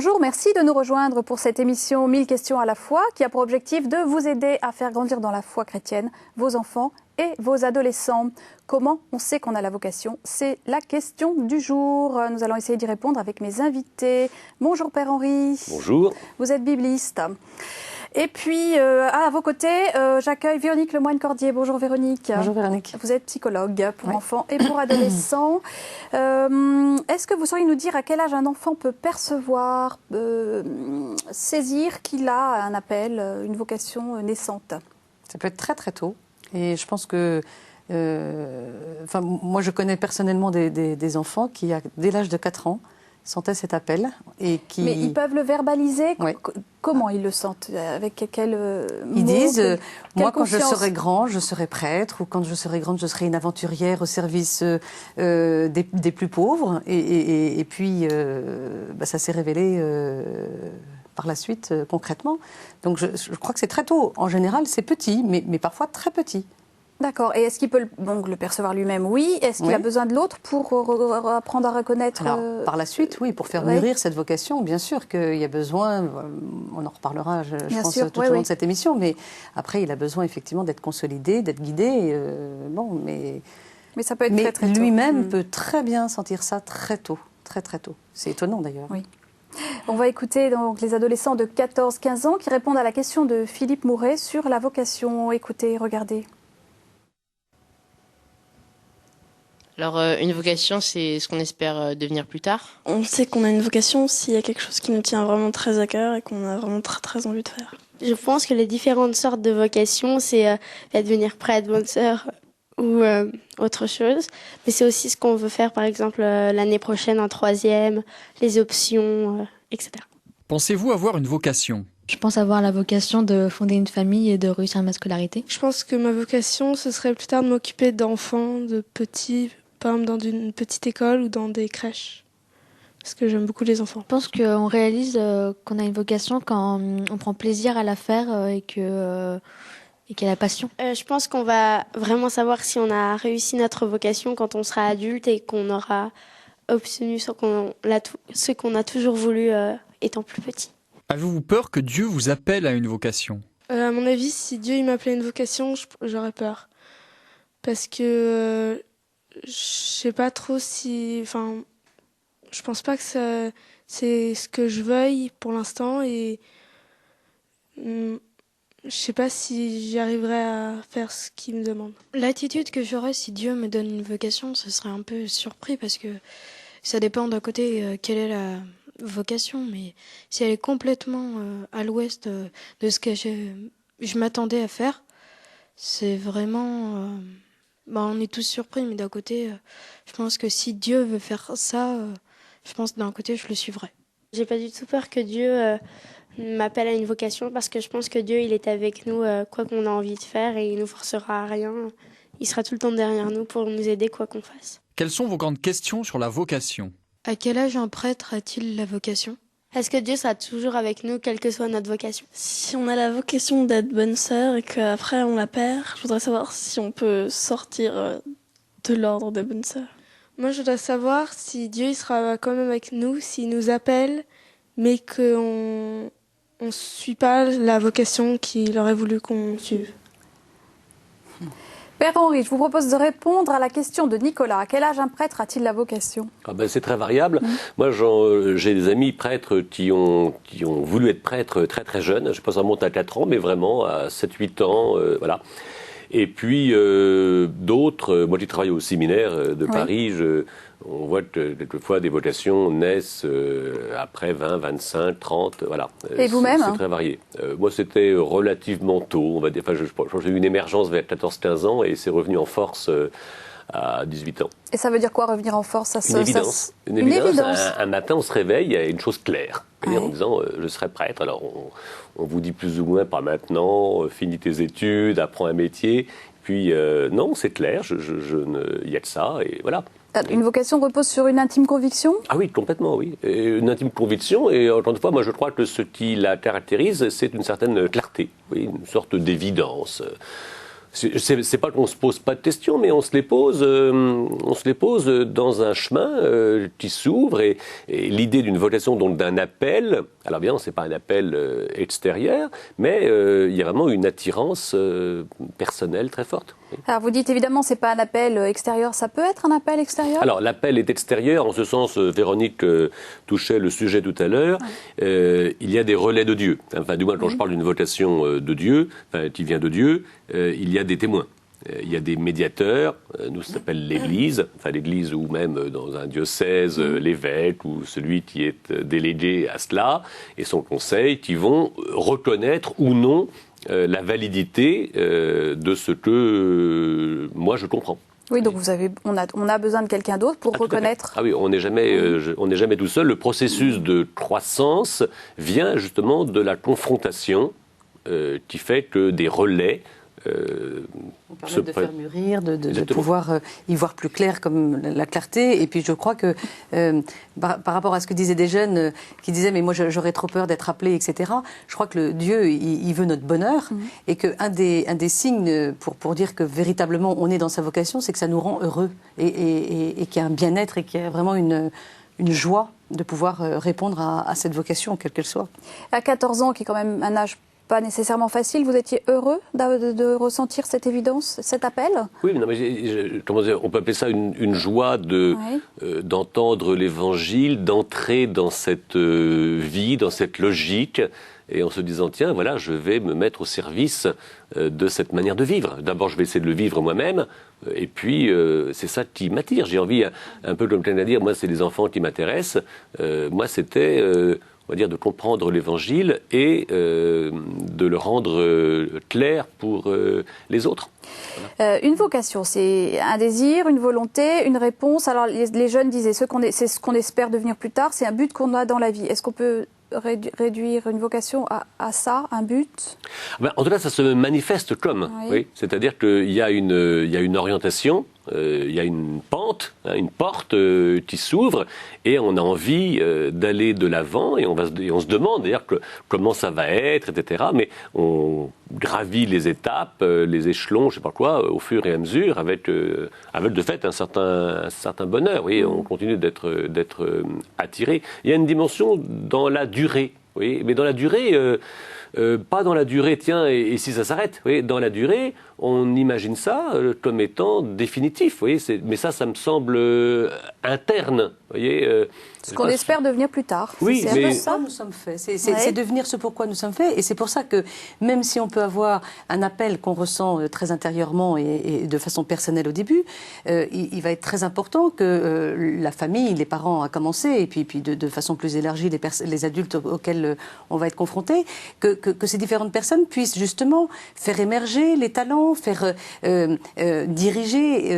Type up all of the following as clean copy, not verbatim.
Bonjour, merci de nous rejoindre pour cette émission 1000 questions à la fois qui a pour objectif de vous aider à faire grandir dans la foi chrétienne vos enfants et vos adolescents. Comment on sait qu'on a la vocation? C'est la question du jour. Nous allons essayer d'y répondre avec mes invités. Bonjour Père Henri. Bonjour. Vous êtes bibliste. Et puis, à vos côtés, j'accueille Véronique Lemoine-Cordier. Bonjour Véronique. Bonjour Véronique. Vous êtes psychologue pour enfants et pour adolescents. Est-ce que vous sauriez nous dire à quel âge un enfant peut percevoir, saisir qu'il a un appel, une vocation naissante? Ça peut être très très tôt. Et je pense que, moi je connais personnellement des enfants qui, dès l'âge de 4 ans, sentaient cet appel. Et qui... Mais ils peuvent le verbaliser? Oui. Comment ils le sentent? Avec quel Ils disent, moi quand conscience? je serai grand, je serai prêtre, ou quand je serai grande, je serai une aventurière au service des plus pauvres. Et puis, ça s'est révélé par la suite concrètement. Donc je crois que c'est très tôt. En général, c'est petit, mais parfois très petit. D'accord. Et est-ce qu'il peut donc le percevoir lui-même? Oui. Est-ce qu'il a besoin de l'autre pour apprendre à reconnaître? Alors, par la suite, oui, pour faire mûrir cette vocation, bien sûr qu'il y a besoin, on en reparlera, je pense, tout au long de cette émission, mais après, il a besoin effectivement d'être consolidé, d'être guidé. Mais ça peut être très, très tôt. Lui-même peut très bien sentir ça très tôt, très, très tôt. C'est étonnant d'ailleurs. Oui. On va écouter donc les adolescents de 14-15 ans qui répondent à la question de Philippe Mouret sur la vocation. Écoutez, regardez. Alors, une vocation, c'est ce qu'on espère devenir plus tard. On sait qu'on a une vocation s'il y a quelque chose qui nous tient vraiment très à cœur et qu'on a vraiment très, très envie de faire. Je pense que les différentes sortes de vocations, c'est devenir prêtre, bonne sœur ou autre chose. Mais c'est aussi ce qu'on veut faire, par exemple, l'année prochaine en 3e, les options, etc. Pensez-vous avoir une vocation ? Je pense avoir la vocation de fonder une famille et de réussir ma scolarité. Je pense que ma vocation, ce serait plus tard de m'occuper d'enfants, de petits, par exemple dans une petite école ou dans des crèches. Parce que j'aime beaucoup les enfants. Je pense qu'on réalise qu'on a une vocation quand on prend plaisir à la faire et qu'il y a la passion. Je pense qu'on va vraiment savoir si on a réussi notre vocation quand on sera adulte et qu'on aura obtenu ce qu'on a toujours voulu étant plus petit. Avez-vous peur que Dieu vous appelle à une vocation ? À mon avis, si Dieu il m'appelait à une vocation, j'aurais peur. Parce que je sais pas trop si... Enfin, je pense pas que c'est ce que je veuille pour l'instant et je sais pas si j'y arriverai à faire ce qu'il me demande. L'attitude que j'aurais si Dieu me donne une vocation, ce serait un peu surpris parce que ça dépend d'un côté quelle est la vocation, mais si elle est complètement à l'ouest de ce que je m'attendais à faire, c'est vraiment... on est tous surpris, mais d'un côté, je pense que si Dieu veut faire ça, je pense que d'un côté, je le suivrai. J'ai pas du tout peur que Dieu m'appelle à une vocation, parce que je pense que Dieu, il est avec nous, quoi qu'on a envie de faire, et il nous forcera à rien. Il sera tout le temps derrière nous pour nous aider, quoi qu'on fasse. Quelles sont vos grandes questions sur la vocation ? À quel âge un prêtre a-t-il la vocation ? Est-ce que Dieu sera toujours avec nous, quelle que soit notre vocation ? Si on a la vocation d'être bonne sœur et qu'après on la perd, je voudrais savoir si on peut sortir de l'ordre des bonnes sœurs. Moi, je voudrais savoir si Dieu il sera quand même avec nous, s'il nous appelle, mais qu'on ne suit pas la vocation qu'il aurait voulu qu'on suive. Père Henri, je vous propose de répondre à la question de Nicolas. À quel âge un prêtre a-t-il la vocation? C'est très variable. Moi, j'ai des amis prêtres qui ont voulu être prêtres très très jeunes. Je pense que ça remonte à 4 ans, mais vraiment à 7-8 ans, voilà. Et puis d'autres, moi qui travaille au séminaire de Paris, on voit que quelquefois des vocations naissent après 20, 25, 30, voilà. Et vous-même? C'est très varié. Moi, c'était relativement tôt, on va dire. Enfin, je pense que j'ai eu une émergence vers 14-15 ans et c'est revenu en force à 18 ans. Et ça veut dire quoi, revenir en force? Une évidence. Une évidence. Un matin, on se réveille, il y a une chose claire. En disant, je serai prêtre. Alors, on vous dit plus ou moins, pas maintenant, finis tes études, apprends un métier. Puis, non, c'est clair, il y a que ça, et voilà. Une vocation repose sur une intime conviction? Ah oui, complètement, oui. Et une intime conviction, et encore une fois, moi je crois que ce qui la caractérise, c'est une certaine clarté, oui, une sorte d'évidence. C'est pas qu'on se pose pas de questions, mais on se les pose dans un chemin qui s'ouvre et l'idée d'une vocation, donc d'un appel. Alors bien, c'est pas un appel extérieur, mais il y a vraiment une attirance personnelle très forte. Oui. Alors vous dites évidemment c'est pas un appel extérieur, ça peut être un appel extérieur? Alors l'appel est extérieur, en ce sens, Véronique touchait le sujet tout à l'heure. Il y a des relais de Dieu. Enfin, du moins quand je parle d'une vocation de Dieu, qui vient de Dieu, il y a des témoins. Il y a des médiateurs, nous ça s'appelle l'Église, enfin l'Église ou même dans un diocèse, l'évêque ou celui qui est délégué à cela et son conseil qui vont reconnaître ou non la validité de ce que moi je comprends. Oui, donc on a besoin de quelqu'un d'autre pour reconnaître. Ah oui, on n'est jamais tout seul. Le processus de croissance vient justement de la confrontation qui fait que des relais permettent de faire mûrir, de pouvoir y voir plus clair comme la clarté. Et puis je crois que par rapport à ce que disaient des jeunes qui disaient mais moi j'aurais trop peur d'être appelé, etc. Je crois que Dieu il veut notre bonheur et qu'un des signes pour dire que véritablement on est dans sa vocation, c'est que ça nous rend heureux et qu'il y a un bien-être et qu'il y a vraiment une joie de pouvoir répondre à cette vocation, quelle qu'elle soit. À 14 ans, qui est quand même un âge pas nécessairement facile, vous étiez heureux de ressentir cette évidence, cet appel? Oui, non, mais comment dire, on peut appeler ça une joie d'entendre l'Évangile, d'entrer dans cette vie, dans cette logique, et en se disant, tiens, voilà, je vais me mettre au service de cette manière de vivre. D'abord, je vais essayer de le vivre moi-même, et puis c'est ça qui m'attire. J'ai envie, un peu comme plein à dire, moi, c'est les enfants qui m'intéressent. Moi, c'était... on va dire, de comprendre l'Évangile et de le rendre clair pour les autres. Voilà. Une vocation, c'est un désir, une volonté, une réponse. Alors les jeunes disaient, c'est ce qu'on espère devenir plus tard, c'est un but qu'on a dans la vie. Est-ce qu'on peut réduire une vocation à ça, un but? En tout cas, ça se manifeste comme. Oui. C'est-à-dire qu'il y a une orientation, il y a une pente, une porte qui s'ouvre et on a envie d'aller de l'avant et on se demande d'ailleurs comment ça va être, etc. Mais on gravit les étapes, les échelons, je sais pas quoi, au fur et à mesure avec de fait un certain bonheur. Oui, on continue d'être attiré. Il y a une dimension dans la durée, oui, mais dans la durée. Pas dans la durée, tiens, et si ça s'arrête. Oui, dans la durée, on imagine ça comme étant définitif. Vous voyez, mais ça me semble interne. Vous voyez, ce qu'on espère devenir plus tard. Oui, mais ça nous sommes faits. C'est devenir ce pourquoi nous sommes faits. Et c'est pour ça que même si on peut avoir un appel qu'on ressent très intérieurement et de façon personnelle au début, il va être très important que la famille, les parents à commencer, et puis de façon plus élargie les adultes auxquels on va être confrontés, que ces différentes personnes puissent justement faire émerger les talents, faire diriger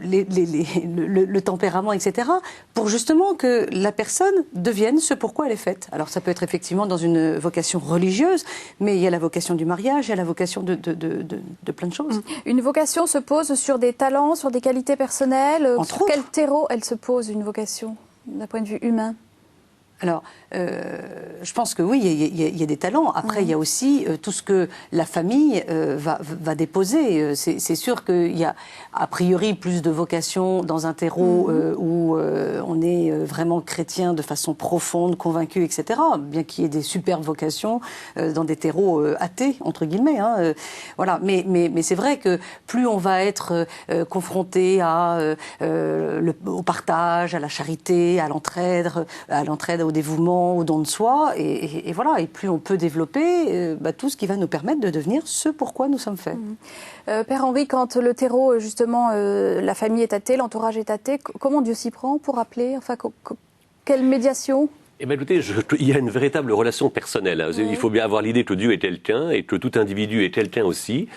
le tempérament, etc., pour justement que la personne devienne ce pourquoi elle est faite. Alors ça peut être effectivement dans une vocation religieuse, mais il y a la vocation du mariage, il y a la vocation de plein de choses. Une vocation se pose sur des talents, sur des qualités personnelles. Sur quel terreau elle se pose, une vocation, d'un point de vue humain? Alors, je pense que oui, il y a des talents. Après, il y a aussi tout ce que la famille va déposer. C'est sûr qu'il y a a priori plus de vocation dans un terreau où on est vraiment chrétien de façon profonde, convaincu, etc. Bien qu'il y ait des superbes vocations dans des terreaux athées, entre guillemets. Voilà. Mais c'est vrai que plus on va être confronté au partage, à la charité, à l'entraide, au dévouement, au don de soi, et voilà, et plus on peut développer tout ce qui va nous permettre de devenir ce pourquoi nous sommes faits. Père Henri, quand le terreau, justement, la famille est athée, l'entourage est athée, comment Dieu s'y prend pour appeler? Enfin, quelle médiation? Eh bien, écoutez, il y a une véritable relation personnelle. Il faut bien avoir l'idée que Dieu est quelqu'un et que tout individu est quelqu'un aussi.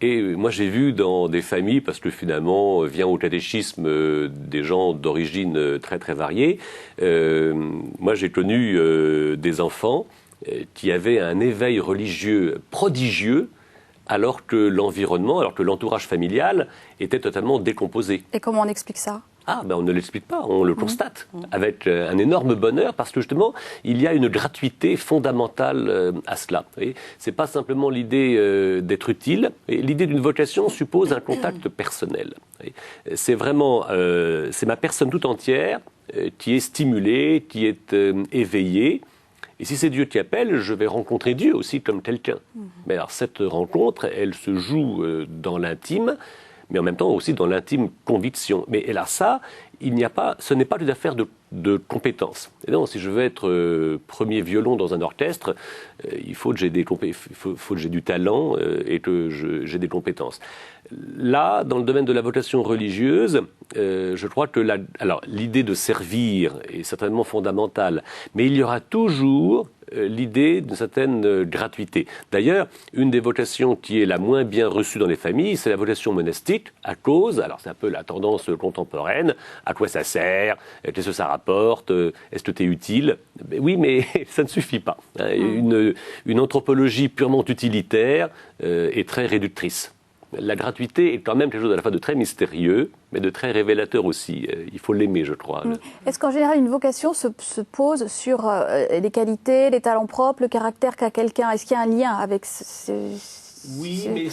Et moi, j'ai vu dans des familles, parce que finalement, vient au catéchisme des gens d'origine très très variée. Moi, j'ai connu des enfants qui avaient un éveil religieux prodigieux, alors que l'environnement, alors que l'entourage familial était totalement décomposé. Et comment on explique ça? Ah, ben on ne l'explique pas, on le constate avec un énorme bonheur parce que justement, il y a une gratuité fondamentale à cela. C'est pas simplement l'idée d'être utile. L'idée d'une vocation suppose un contact personnel. C'est vraiment, c'est ma personne tout entière qui est stimulée, qui est éveillée. Et si c'est Dieu qui appelle, je vais rencontrer Dieu aussi comme quelqu'un. Mais alors cette rencontre, elle se joue dans l'intime, mais en même temps aussi dans l'intime conviction. Mais et là, ça, ce n'est pas une affaire de compétences. Et non, si je veux être premier violon dans un orchestre, il faut que j'ai faut que j'ai du talent et que j'ai des compétences. Là, dans le domaine de la vocation religieuse, je crois que l'idée de servir est certainement fondamentale, mais il y aura toujours l'idée d'une certaine gratuité. D'ailleurs, une des vocations qui est la moins bien reçue dans les familles, c'est la vocation monastique, à cause, alors c'est un peu la tendance contemporaine, à quoi ça sert, qu'est-ce que ça rapporte, est-ce que tu es utile? Oui, mais ça ne suffit pas. Une anthropologie purement utilitaire est très réductrice. La gratuité est quand même quelque chose à la fois de très mystérieux, mais de très révélateur aussi. Il faut l'aimer, je crois. Est-ce qu'en général, une vocation se pose sur les qualités, les talents propres, le caractère qu'a quelqu'un? Est-ce qu'il y a un lien avec Oui, mais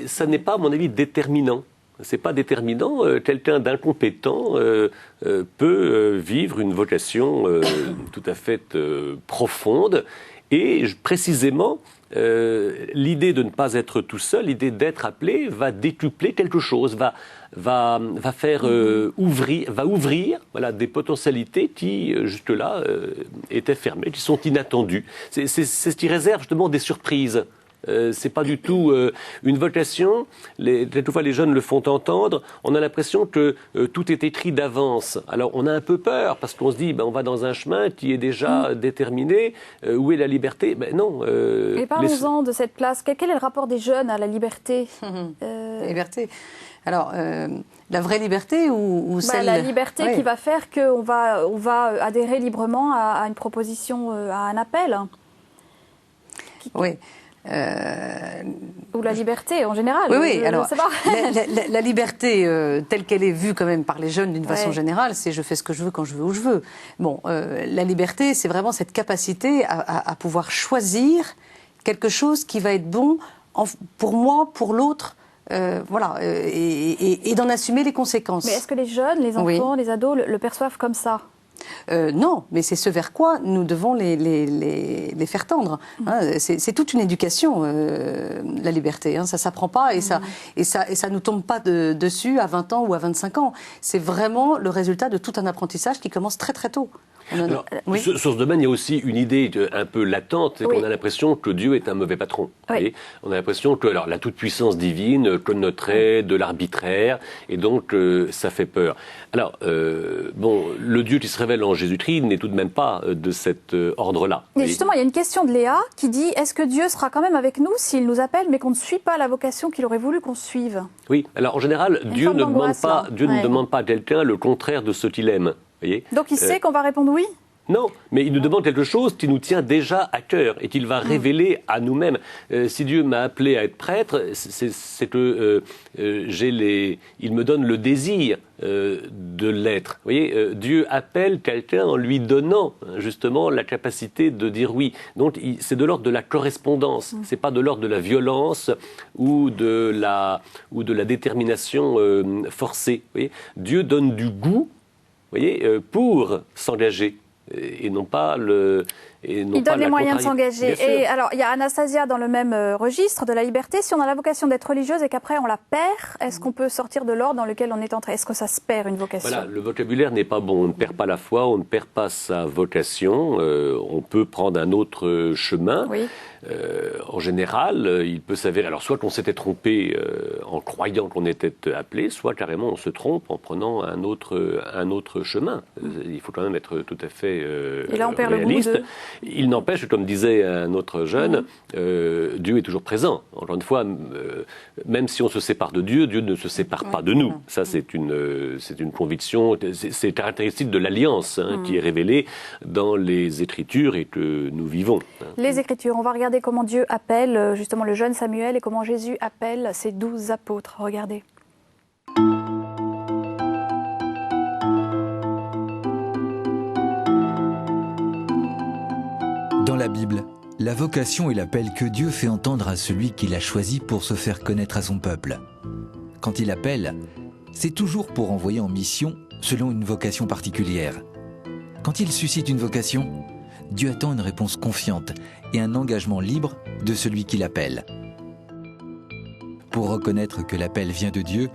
ça n'est pas, à mon avis, déterminant. C'est pas déterminant. Quelqu'un d'incompétent peut vivre une vocation tout à fait profonde. Et précisément, l'idée de ne pas être tout seul, l'idée d'être appelé, va décupler quelque chose, va faire ouvrir voilà, des potentialités qui, jusque-là, étaient fermées, qui sont inattendues. C'est ce qui réserve justement des surprises. C'est pas du tout une vocation. Quelquefois, les jeunes le font entendre. On a l'impression que tout est écrit d'avance. Alors, on a un peu peur parce qu'on se dit, on va dans un chemin qui est déjà déterminé. Où est la liberté? Non. Et parlons-en de cette place. Quel est le rapport des jeunes à la liberté? La liberté. Alors, la vraie liberté ou celle... La liberté qui va faire qu'on va adhérer librement à une proposition, à un appel. Oui. Ou la liberté en général. Oui. Alors, la liberté telle qu'elle est vue quand même par les jeunes d'une façon générale, c'est je fais ce que je veux quand je veux où je veux. Bon, la liberté, c'est vraiment cette capacité à pouvoir choisir quelque chose qui va être bon pour moi, pour l'autre. Voilà, et d'en assumer les conséquences. Mais est-ce que les jeunes, les enfants, les ados le perçoivent comme ça? Non, mais c'est ce vers quoi nous devons les faire tendre. Hein. C'est toute une éducation, la liberté. Hein. Ça ne s'apprend pas et ça nous tombe pas dessus à 20 ans ou à 25 ans. C'est vraiment le résultat de tout un apprentissage qui commence très très tôt. Alors, sur ce domaine, il y a aussi une idée un peu latente, c'est qu'on a l'impression que Dieu est un mauvais patron. On a l'impression que la toute-puissance divine connoterait de l'arbitraire, et donc ça fait peur. Alors, le Dieu qui se révèle en Jésus-Christ n'est tout de même pas de cet ordre-là. Mais justement, il y a une question de Léa qui dit, est-ce que Dieu sera quand même avec nous s'il nous appelle, mais qu'on ne suit pas la vocation qu'il aurait voulu qu'on suive? Oui, alors en général, Dieu ne demande pas à quelqu'un le contraire de ce qu'il aime. Donc il sait qu'on va répondre oui? Non, mais il nous demande quelque chose qui nous tient déjà à cœur et qu'il va révéler à nous-mêmes. Si Dieu m'a appelé à être prêtre, c'est que il me donne le désir de l'être. Vous voyez, Dieu appelle quelqu'un en lui donnant justement la capacité de dire oui. Donc c'est de l'ordre de la correspondance. C'est pas de l'ordre de la violence ou de la détermination forcée. Vous voyez, Dieu donne du goût. Vous voyez, pour s'engager et non pas le. Il donne les moyens de s'engager. Et alors, il y a Anastasia dans le même registre de la liberté. Si on a la vocation d'être religieuse et qu'après on la perd, est-ce qu'on peut sortir de l'ordre dans lequel on est entré? Est-ce que ça se perd une vocation? Voilà, le vocabulaire n'est pas bon. On ne perd pas la foi, on ne perd pas sa vocation. On peut prendre un autre chemin. Oui. En général, il peut s'avérer, alors soit qu'on s'était trompé en croyant qu'on était appelé, soit carrément on se trompe en prenant un autre chemin. Il faut quand même être tout à fait et là, on perd réaliste. Le goût de... Il n'empêche, comme disait un autre jeune, Dieu est toujours présent. Encore une fois, même si on se sépare de Dieu, Dieu ne se sépare pas de nous. Ça, c'est une conviction, c'est caractéristique de l'alliance qui est révélée dans les Écritures et que nous vivons. Les Écritures, on va regarder comment Dieu appelle justement le jeune Samuel et comment Jésus appelle ses 12 apôtres. Regardez. Dans la Bible, la vocation est l'appel que Dieu fait entendre à celui qu'il a choisi pour se faire connaître à son peuple. Quand il appelle, c'est toujours pour envoyer en mission selon une vocation particulière. Quand il suscite une vocation, Dieu attend une réponse confiante et un engagement libre de celui qui l'appelle. Pour reconnaître que l'appel vient de Dieu,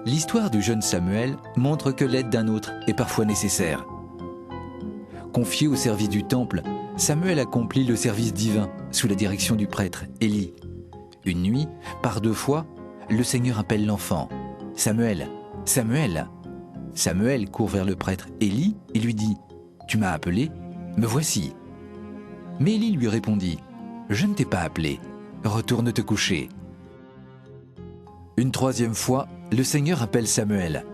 l'histoire du jeune Samuel montre que l'aide d'un autre est parfois nécessaire. Confié au service du temple, Samuel accomplit le service divin sous la direction du prêtre Élie. Une nuit, par 2 fois, le Seigneur appelle l'enfant. « Samuel, Samuel !» Samuel court vers le prêtre Élie et lui dit « Tu m'as appelé, me voici. » Mais Élie lui répondit « Je ne t'ai pas appelé, retourne te coucher. » Une 3e fois, le Seigneur appelle Samuel.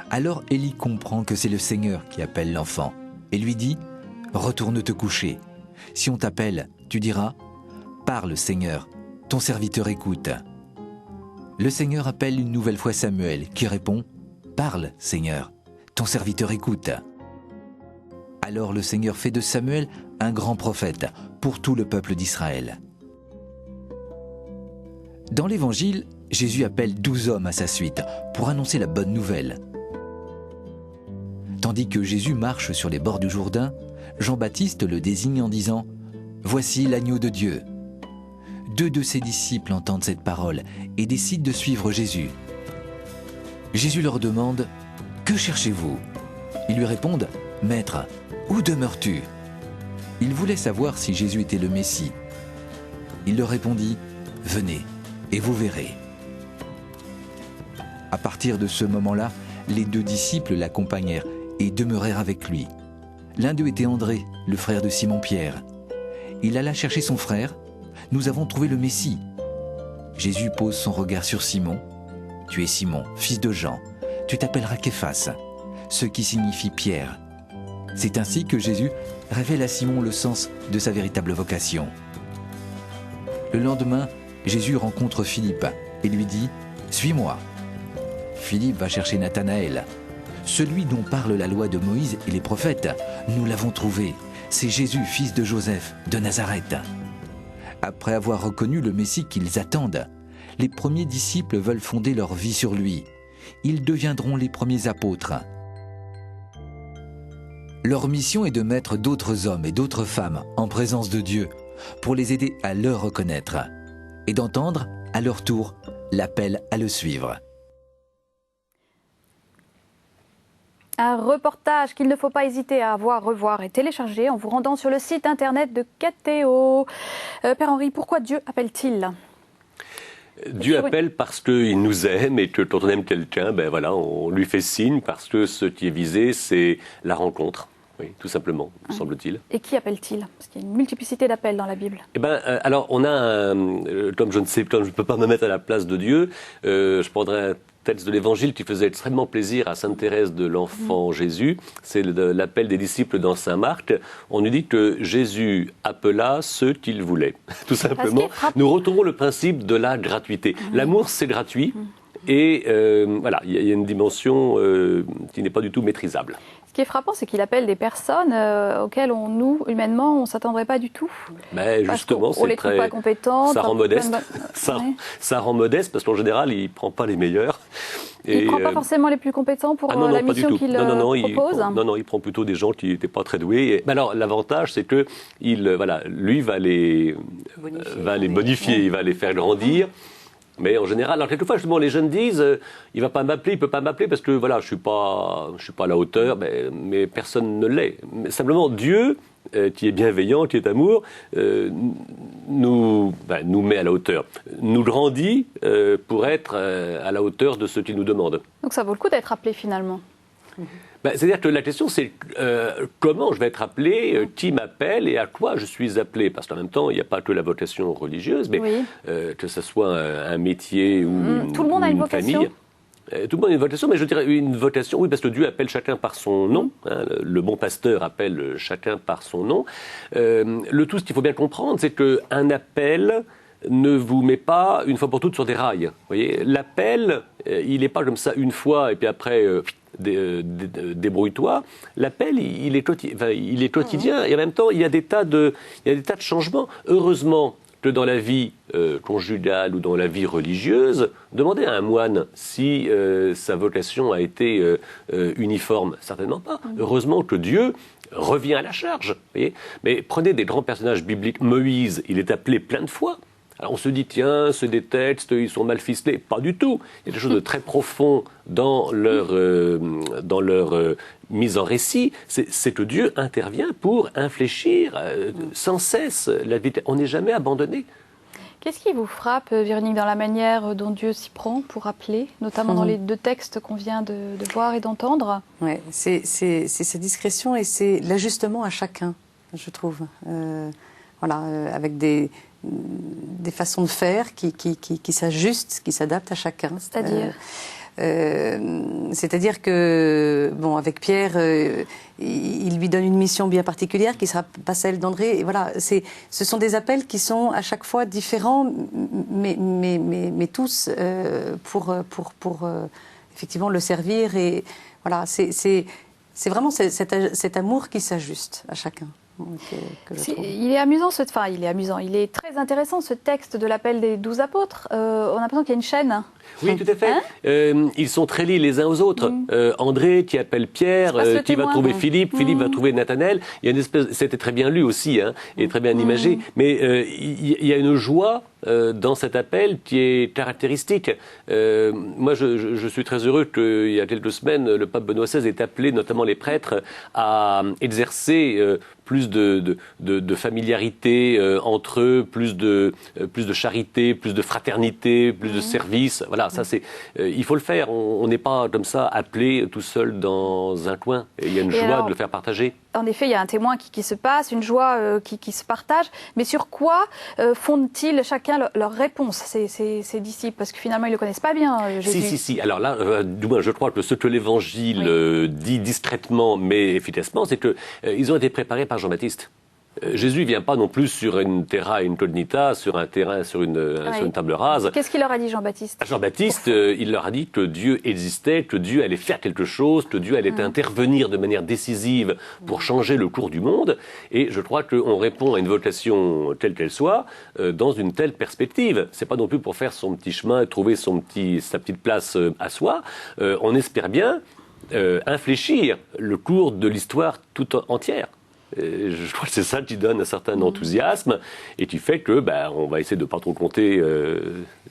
Alors Élie comprend que c'est le Seigneur qui appelle l'enfant et lui dit « Retourne te coucher. Si on t'appelle, tu diras « Parle Seigneur, ton serviteur écoute. » Le Seigneur appelle une nouvelle fois Samuel qui répond « Parle Seigneur, ton serviteur écoute. » Alors le Seigneur fait de Samuel un grand prophète pour tout le peuple d'Israël. Dans l'Évangile, Jésus appelle 12 hommes à sa suite pour annoncer la bonne nouvelle. Tandis que Jésus marche sur les bords du Jourdain, Jean-Baptiste le désigne en disant « Voici l'agneau de Dieu ». 2 de ses disciples entendent cette parole et décident de suivre Jésus. Jésus leur demande « Que cherchez-vous » Ils lui répondent « Maître, où demeures-tu » Ils voulaient savoir si Jésus était le Messie. Il leur répondit « Venez et vous verrez ». À partir de ce moment-là, les 2 disciples l'accompagnèrent et demeurèrent avec lui. L'un d'eux était André, le frère de Simon-Pierre. Il alla chercher son frère. « Nous avons trouvé le Messie ». Jésus pose son regard sur Simon. « Tu es Simon, fils de Jean. Tu t'appelleras Képhas, ce qui signifie Pierre. » C'est ainsi que Jésus révèle à Simon le sens de sa véritable vocation. Le lendemain, Jésus rencontre Philippe et lui dit « Suis-moi ». Philippe va chercher Nathanaël. « Celui dont parle la loi de Moïse et les prophètes, nous l'avons trouvé. C'est Jésus, fils de Joseph, de Nazareth. » Après avoir reconnu le Messie qu'ils attendent, les premiers disciples veulent fonder leur vie sur lui. Ils deviendront les premiers apôtres. Leur mission est de mettre d'autres hommes et d'autres femmes en présence de Dieu pour les aider à le reconnaître et d'entendre, à leur tour, l'appel à le suivre. Un reportage qu'il ne faut pas hésiter à voir, revoir et télécharger en vous rendant sur le site internet de Catéo. Père Henri, pourquoi Dieu appelle-t-il ? Dieu appelle parce qu'il nous aime et que quand on aime quelqu'un, ben voilà, on lui fait signe parce que ce qui est visé, c'est la rencontre. Oui, tout simplement, me semble-t-il. Et qui appelle-t-il ? Parce qu'il y a une multiplicité d'appels dans la Bible. Eh ben, alors, on a, comme je ne peux pas me mettre à la place de Dieu, je prendrai un texte de l'Évangile qui faisait extrêmement plaisir à Sainte Thérèse de l'Enfant Jésus. C'est l'appel des disciples dans Saint Marc. On nous dit que Jésus appela ceux qu'il voulait. Tout simplement, nous retrouvons le principe de la gratuité. L'amour, c'est gratuit. Et voilà, il y a une dimension qui n'est pas du tout maîtrisable. Ce qui est frappant, c'est qu'il appelle des personnes auxquelles nous, humainement, on ne s'attendrait pas du tout. Mais justement, c'est très... pas compétentes. Ça rend modeste. Ça rend modeste parce qu'en général, il ne prend pas les meilleurs. Il ne prend pas forcément les plus compétents pour la mission qu'il propose. Non, il prend plutôt des gens qui n'étaient pas très doués. Mais alors, l'avantage, c'est que lui va les bonifier, il va les faire grandir. Mais en général, alors quelquefois, justement, les jeunes disent il va pas m'appeler, il peut pas m'appeler parce que voilà, je suis pas à la hauteur, mais personne ne l'est. Mais simplement, Dieu, qui est bienveillant, qui est amour, nous met à la hauteur, nous grandit pour être à la hauteur de ce qu'il nous demande. Donc ça vaut le coup d'être appelé finalement. C'est-à-dire que la question, c'est comment je vais être appelé, qui m'appelle et à quoi je suis appelé. Parce qu'en même temps, il n'y a pas que la vocation religieuse, mais que ce soit un métier ou tout le monde a une vocation. Famille. Tout le monde a une vocation, mais je dirais une vocation, oui, parce que Dieu appelle chacun par son nom. Hein, le bon pasteur appelle chacun par son nom. Le tout, ce qu'il faut bien comprendre, c'est qu'un appel ne vous met pas une fois pour toutes sur des rails. Vous voyez, l'appel, il n'est pas comme ça une fois et puis après... débrouille-toi. L'appel, il est quotidien et en même temps, il y a des tas de changements. Heureusement que dans la vie conjugale ou dans la vie religieuse, demandez à un moine si sa vocation a été uniforme. Certainement pas. Heureusement que Dieu revient à la charge. Voyez. Mais prenez des grands personnages bibliques. Moïse, il est appelé plein de fois. Alors on se dit, tiens, des textes, ils sont mal ficelés. Pas du tout. Il y a des choses de très profond dans leur mise en récit. C'est que Dieu intervient pour infléchir sans cesse la vie. On n'est jamais abandonné. Qu'est-ce qui vous frappe, Véronique, dans la manière dont Dieu s'y prend pour appeler, notamment dans les 2 textes qu'on vient de voir et d'entendre? Ouais, c'est sa discrétion et c'est l'ajustement à chacun, je trouve. Avec des façons de faire qui s'ajustent, qui s'adaptent à chacun. C'est-à-dire que, avec Pierre, il lui donne une mission bien particulière qui ne sera pas celle d'André. Et voilà, ce sont des appels qui sont à chaque fois différents, mais tous pour effectivement le servir. Et voilà, c'est vraiment cet amour qui s'ajuste à chacun. Il est amusant, il est très intéressant ce texte de l'appel des 12 apôtres. On a l'impression qu'il y a une chaîne. Oui, tout à fait. Ils sont très liés les uns aux autres. André qui appelle Pierre, qui va trouver Philippe, Philippe va trouver Nathanaël. Il y a une espèce, c'était très bien lu aussi, et très bien imagé. Mais il y a une joie dans cet appel qui est caractéristique. Moi, je suis très heureux qu'il y a quelques semaines, le pape Benoît XVI ait appelé notamment les prêtres à exercer plus de familiarité entre eux, plus de charité, plus de fraternité, plus de service. Voilà, ça c'est. Il faut le faire. On n'est pas comme ça appelé tout seul dans un coin. Il y a une joie de le faire partager. En effet, il y a un témoin qui se passe, une joie qui se partage. Mais sur quoi fondent-ils chacun leur réponse, ces disciples? Parce que finalement, ils ne le connaissent pas bien, Jésus. Si. Alors là, du moins, je crois que ce que l'Évangile dit discrètement mais efficacement, c'est qu'ils ont été préparés par Jean-Baptiste. Jésus ne vient pas non plus sur une terra incognita, sur un terrain, sur une table rase. Qu'est-ce qu'il leur a dit, Jean-Baptiste? Jean-Baptiste, il leur a dit que Dieu existait, que Dieu allait faire quelque chose, que Dieu allait intervenir de manière décisive pour changer le cours du monde. Et je crois qu'on répond à une vocation telle qu'elle soit dans une telle perspective. C'est pas non plus pour faire son petit chemin, trouver sa petite place à soi. On espère bien infléchir le cours de l'histoire toute entière. Je crois que c'est ça qui donne un certain enthousiasme et qui fait que on va essayer de ne pas trop compter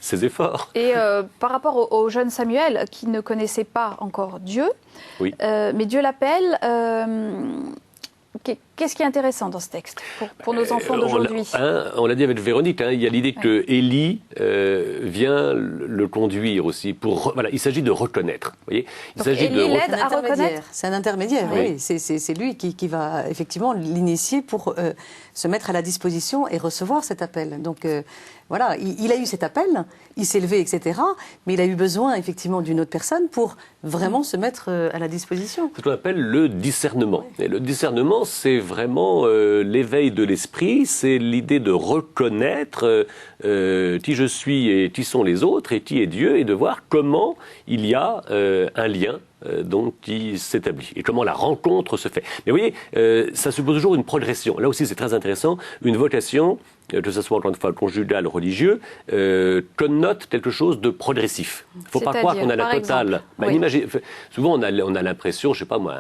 ses efforts. Et par rapport au jeune Samuel qui ne connaissait pas encore Dieu, mais Dieu l'appelle, qu'est-ce qui est intéressant dans ce texte pour nos enfants d'aujourd'hui? On l'a dit avec Véronique, il y a l'idée que Élie vient le conduire aussi. Il s'agit de reconnaître. Voyez, Élie l'aide à reconnaître. C'est un intermédiaire, oui. C'est lui qui va effectivement l'initier pour se mettre à la disposition et recevoir cet appel. Donc voilà, il a eu cet appel, il s'est levé, etc. Mais il a eu besoin effectivement d'une autre personne pour vraiment se mettre à la disposition. C'est ce qu'on appelle le discernement. Et le discernement, c'est vraiment l'éveil de l'esprit, c'est l'idée de reconnaître qui je suis et qui sont les autres et qui est Dieu et de voir comment il y a un lien qui s'établit et comment la rencontre se fait. Mais vous voyez, ça suppose toujours une progression. Là aussi, c'est très intéressant. Une vocation, que ce soit encore une fois conjugal ou religieux, connote quelque chose de progressif. Il ne faut pas croire qu'on a la totale. Souvent, on a l'impression, je ne sais pas moi,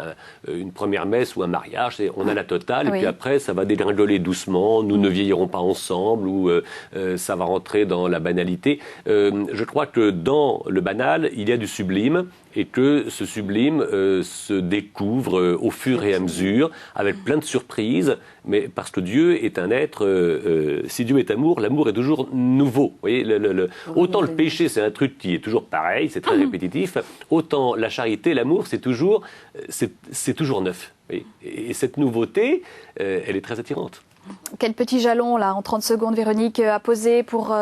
une première messe ou un mariage, on a la totale, et puis après, ça va dégringoler doucement, nous ne vieillirons pas ensemble, ou ça va rentrer dans la banalité. Je crois que dans le banal, il y a du sublime, et que ce sublime se découvre au fur et à mesure, avec plein de surprises, mais parce que Dieu est un être, si Dieu est amour, l'amour est toujours nouveau. Vous voyez, autant le péché, c'est un truc qui est toujours pareil, c'est très répétitif, autant la charité, l'amour, c'est toujours neuf. Et cette nouveauté, elle est très attirante. Quel petit jalon, là, en 30 secondes, Véronique, à poser pour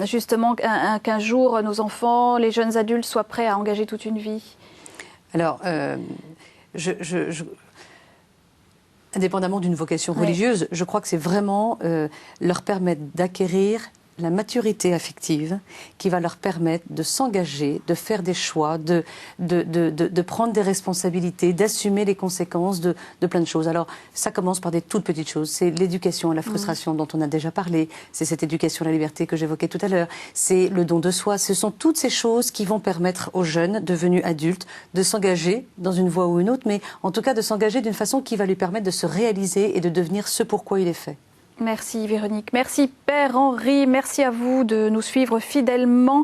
justement qu'un jour, nos enfants, les jeunes adultes soient prêts à engager toute une vie? Alors, indépendamment d'une vocation religieuse, je crois que c'est vraiment leur permettre d'acquérir la maturité affective qui va leur permettre de s'engager, de faire des choix, de prendre des responsabilités, d'assumer les conséquences de plein de choses. Alors, ça commence par des toutes petites choses. C'est l'éducation à la frustration dont on a déjà parlé. C'est cette éducation à la liberté que j'évoquais tout à l'heure. C'est le don de soi. Ce sont toutes ces choses qui vont permettre aux jeunes devenus adultes de s'engager dans une voie ou une autre, mais en tout cas de s'engager d'une façon qui va lui permettre de se réaliser et de devenir ce pourquoi il est fait. Merci Véronique, merci Père Henri, merci à vous de nous suivre fidèlement.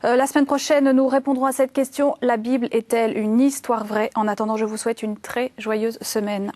La semaine prochaine, nous répondrons à cette question. La Bible est-elle une histoire vraie? En attendant, je vous souhaite une très joyeuse semaine.